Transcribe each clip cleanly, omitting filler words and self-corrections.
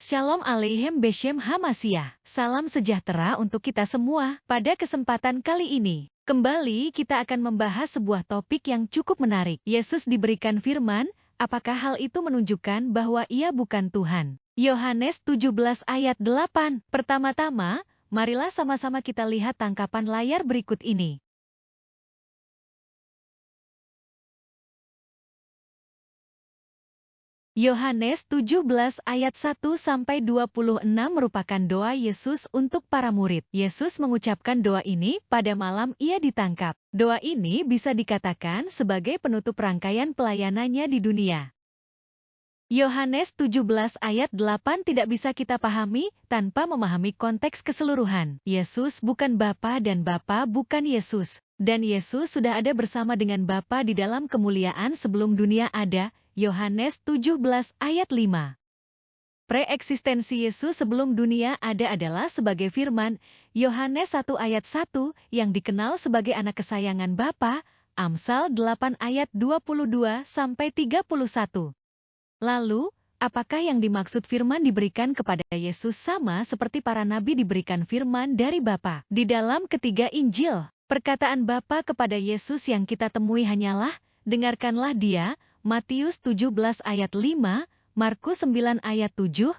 Shalom Aleichem Beshem Hamasyah. Salam sejahtera untuk kita semua. Pada kesempatan kali ini, kembali kita akan membahas sebuah topik yang cukup menarik. Yesus diberikan firman, apakah hal itu menunjukkan bahwa ia bukan Tuhan? Yohanes 17 ayat 8. Pertama-tama, marilah sama-sama kita lihat tangkapan layar berikut ini. Yohanes 17 ayat 1-26 merupakan doa Yesus untuk para murid. Yesus mengucapkan doa ini pada malam ia ditangkap. Doa ini bisa dikatakan sebagai penutup rangkaian pelayanannya di dunia. Yohanes 17 ayat 8 tidak bisa kita pahami tanpa memahami konteks keseluruhan. Yesus bukan Bapa dan Bapa bukan Yesus. Dan Yesus sudah ada bersama dengan Bapa di dalam kemuliaan sebelum dunia ada. Yohanes 17 ayat 5. Preeksistensi Yesus sebelum dunia ada adalah sebagai firman, Yohanes 1 ayat 1, yang dikenal sebagai anak kesayangan Bapa, Amsal 8 ayat 22-31. Lalu, apakah yang dimaksud firman diberikan kepada Yesus sama seperti para nabi diberikan firman dari Bapa? Di dalam ketiga Injil, perkataan Bapa kepada Yesus yang kita temui hanyalah, dengarkanlah dia, Matius 17 ayat 5, Markus 9 ayat 7,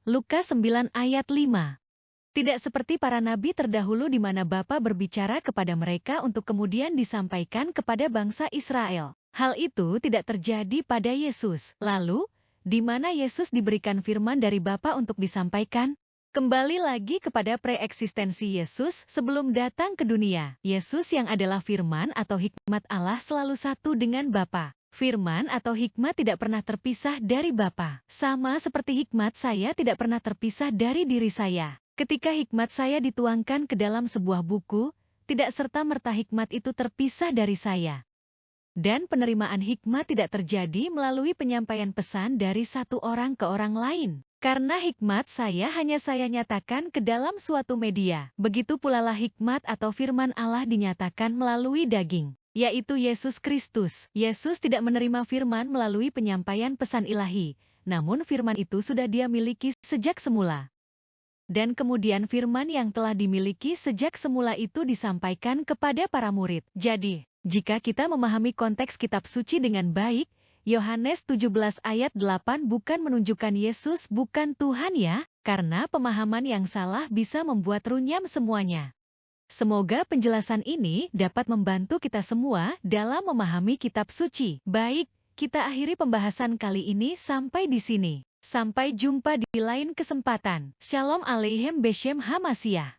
Lukas 9 ayat 5. Tidak seperti para nabi terdahulu di mana Bapa berbicara kepada mereka untuk kemudian disampaikan kepada bangsa Israel. Hal itu tidak terjadi pada Yesus. Lalu, di mana Yesus diberikan firman dari Bapa untuk disampaikan? Kembali lagi kepada preeksistensi Yesus sebelum datang ke dunia. Yesus yang adalah firman atau hikmat Allah selalu satu dengan Bapa. Firman atau hikmat tidak pernah terpisah dari Bapa. Sama seperti hikmat saya tidak pernah terpisah dari diri saya. Ketika hikmat saya dituangkan ke dalam sebuah buku, tidak serta-merta hikmat itu terpisah dari saya. Dan penerimaan hikmat tidak terjadi melalui penyampaian pesan dari satu orang ke orang lain. Karena hikmat saya hanya saya nyatakan ke dalam suatu media. Begitu pula lah hikmat atau firman Allah dinyatakan melalui daging, yaitu Yesus Kristus. Yesus tidak menerima firman melalui penyampaian pesan ilahi, namun firman itu sudah dia miliki sejak semula. Dan kemudian firman yang telah dimiliki sejak semula itu disampaikan kepada para murid. Jadi, jika kita memahami konteks kitab suci dengan baik, Yohanes 17 ayat 8 bukan menunjukkan Yesus bukan Tuhan ya, karena pemahaman yang salah bisa membuat runyam semuanya. Semoga penjelasan ini dapat membantu kita semua dalam memahami kitab suci. Baik, kita akhiri pembahasan kali ini sampai di sini. Sampai jumpa di lain kesempatan. Shalom Aleichem Beshem Hamasyah.